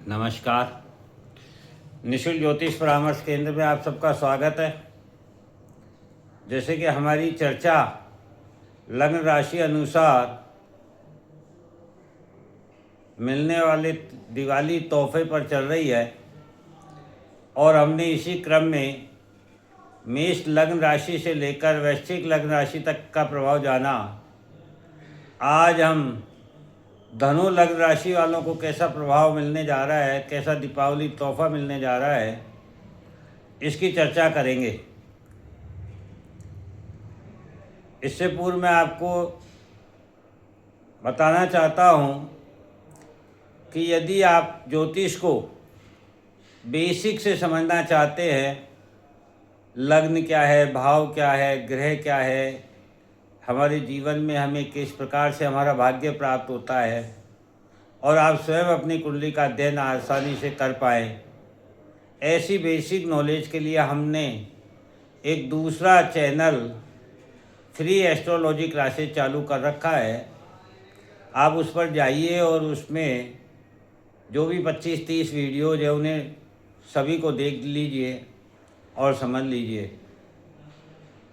नमस्कार। निःशुल्क ज्योतिष परामर्श केंद्र में आप सबका स्वागत है। जैसे कि हमारी चर्चा लग्न राशि अनुसार मिलने वाले दिवाली तोहफे पर चल रही है और हमने इसी क्रम में मेष लग्न राशि से लेकर वृश्चिक लग्न राशि तक का प्रभाव जाना। आज हम धनु लग्न राशि वालों को कैसा प्रभाव मिलने जा रहा है, कैसा दीपावली तोहफा मिलने जा रहा है, इसकी चर्चा करेंगे। इससे पूर्व मैं आपको बताना चाहता हूँ कि यदि आप ज्योतिष को बेसिक से समझना चाहते हैं, लग्न क्या है, भाव क्या है, ग्रह क्या है, हमारे जीवन में हमें किस प्रकार से हमारा भाग्य प्राप्त होता है और आप स्वयं अपनी कुंडली का अध्ययन आसानी से कर पाएँ, ऐसी बेसिक नॉलेज के लिए हमने एक दूसरा चैनल फ्री एस्ट्रोलॉजी क्लासेस चालू कर रखा है। आप उस पर जाइए और उसमें जो भी 25-30 वीडियोज है उन्हें सभी को देख लीजिए और समझ लीजिए।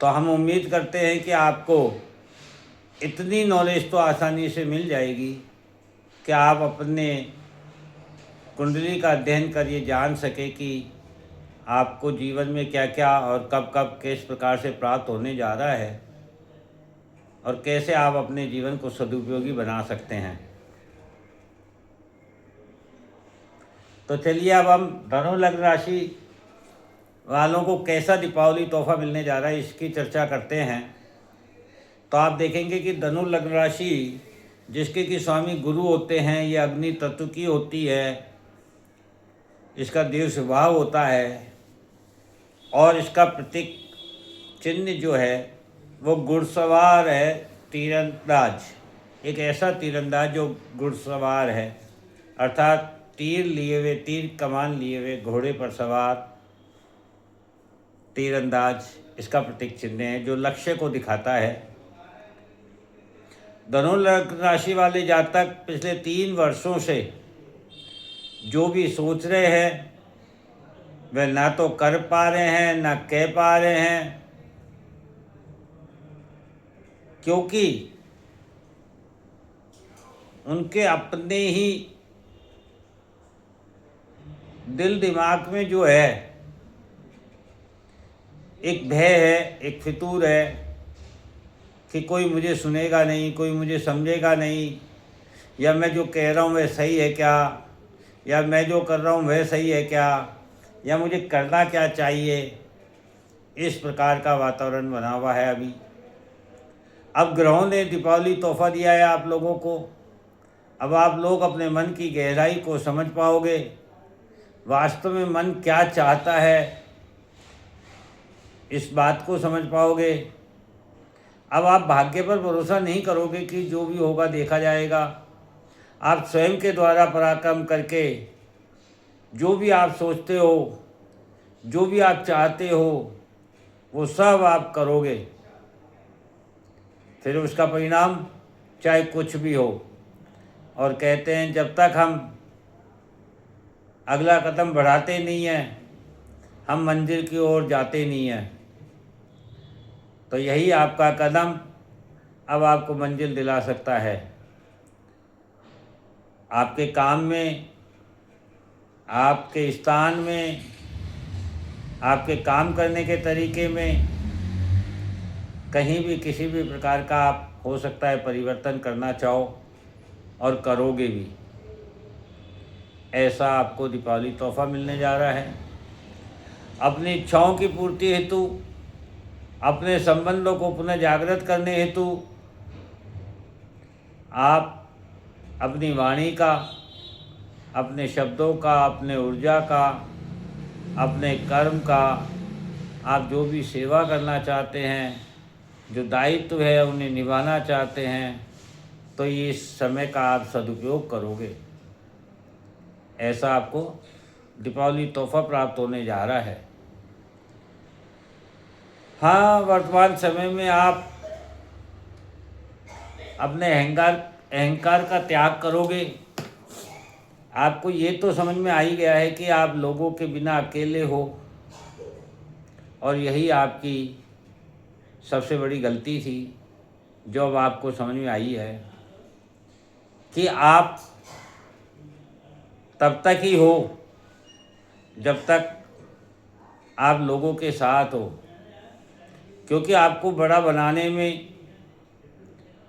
तो हम उम्मीद करते हैं कि आपको इतनी नॉलेज तो आसानी से मिल जाएगी कि आप अपने कुंडली का अध्ययन कर ये जान सके कि आपको जीवन में क्या क्या और कब कब किस प्रकार से प्राप्त होने जा रहा है और कैसे आप अपने जीवन को सदुपयोगी बना सकते हैं। तो चलिए अब हम धनु लग्न राशि वालों को कैसा दीपावली तोहफा मिलने जा रहा है इसकी चर्चा करते हैं। तो आप देखेंगे कि धनु लग्न राशि जिसके कि स्वामी गुरु होते हैं, ये अग्नि तत्व की होती है, इसका देव स्वभाव होता है और इसका प्रतीक चिन्ह जो है वो घुड़सवार है, तीरंदाज। एक ऐसा तीरंदाज जो घुड़सवार है, अर्थात तीर लिए हुए, तीर कमान लिए हुए घोड़े पर सवार तीरंदाज इसका प्रतीक चिन्ह है जो लक्ष्य को दिखाता है। धनु लग्न राशि वाले जातक पिछले 3 वर्षों से जो भी सोच रहे हैं वह ना तो कर पा रहे हैं ना कह पा रहे हैं, क्योंकि उनके अपने ही दिल दिमाग में जो है एक भय है, एक फितूर है कि कोई मुझे सुनेगा नहीं, कोई मुझे समझेगा नहीं, या मैं जो कह रहा हूँ वह सही है क्या, या मैं जो कर रहा हूँ वह सही है क्या, या मुझे करना क्या चाहिए। इस प्रकार का वातावरण बना हुआ है अभी। अब ग्रहों ने दीपावली तोहफा दिया है आप लोगों को। अब आप लोग अपने मन की गहराई को समझ पाओगे, वास्तव में मन क्या चाहता है इस बात को समझ पाओगे। अब आप भाग्य पर भरोसा नहीं करोगे कि जो भी होगा देखा जाएगा। आप स्वयं के द्वारा पराक्रम करके जो भी आप सोचते हो, जो भी आप चाहते हो, वो सब आप करोगे। फिर उसका परिणाम चाहे कुछ भी हो। और कहते हैं जब तक हम अगला कदम बढ़ाते नहीं हैं, हम मंजिल की ओर जाते नहीं हैं। तो यही आपका कदम अब आपको मंजिल दिला सकता है। आपके काम में, आपके स्थान में, आपके काम करने के तरीके में कहीं भी किसी भी प्रकार का आप हो सकता है परिवर्तन करना चाहो और करोगे भी। ऐसा आपको दीपावली तोहफा मिलने जा रहा है। अपनी इच्छाओं की पूर्ति हेतु, अपने संबंधों को पुनः जागृत करने हेतु आप अपनी वाणी का, अपने शब्दों का, अपने ऊर्जा का, अपने कर्म का, आप जो भी सेवा करना चाहते हैं, जो दायित्व है उन्हें निभाना चाहते हैं, तो ये इस समय का आप सदुपयोग करोगे। ऐसा आपको दीपावली तोहफा प्राप्त होने जा रहा है। हाँ, वर्तमान समय में आप अपने अहंकार का त्याग करोगे आपको ये तो समझ में आ ही गया है कि आप लोगों के बिना अकेले हो, और यही आपकी सबसे बड़ी गलती थी जो अब आपको समझ में आई है कि आप तब तक ही हो जब तक आप लोगों के साथ हो, क्योंकि आपको बड़ा बनाने में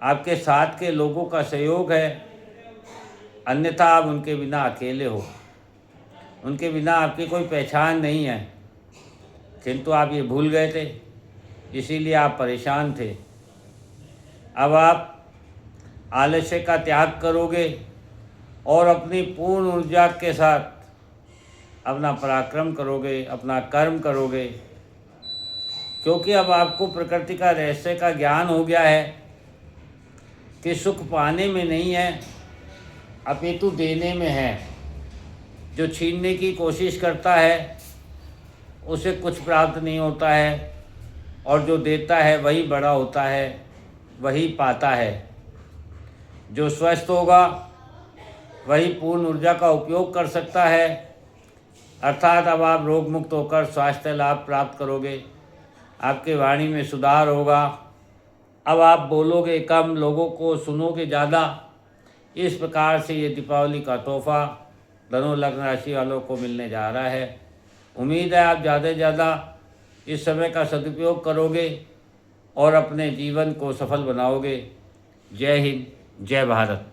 आपके साथ के लोगों का सहयोग है, अन्यथा आप उनके बिना अकेले हो, उनके बिना आपकी कोई पहचान नहीं है। किंतु आप ये भूल गए थे, इसीलिए आप परेशान थे। अब आप आलस्य का त्याग करोगे और अपनी पूर्ण ऊर्जा के साथ अपना पराक्रम करोगे, अपना कर्म करोगे, क्योंकि अब आपको प्रकृति का रहस्य का ज्ञान हो गया है कि सुख पाने में नहीं है अपितु देने में है। जो छीनने की कोशिश करता है उसे कुछ प्राप्त नहीं होता है, और जो देता है वही बड़ा होता है, वही पाता है। जो स्वस्थ होगा वही पूर्ण ऊर्जा का उपयोग कर सकता है, अर्थात अब आप रोग मुक्त होकर स्वास्थ्य लाभ प्राप्त करोगे, आपके वाणी में सुधार होगा, अब आप बोलोगे कम, लोगों को सुनोगे ज़्यादा। इस प्रकार से ये दीपावली का तोहफा धनु लग्न राशि वालों को मिलने जा रहा है। उम्मीद है आप ज़्यादा से ज़्यादा इस समय का सदुपयोग करोगे और अपने जीवन को सफल बनाओगे। जय हिंद, जय भारत।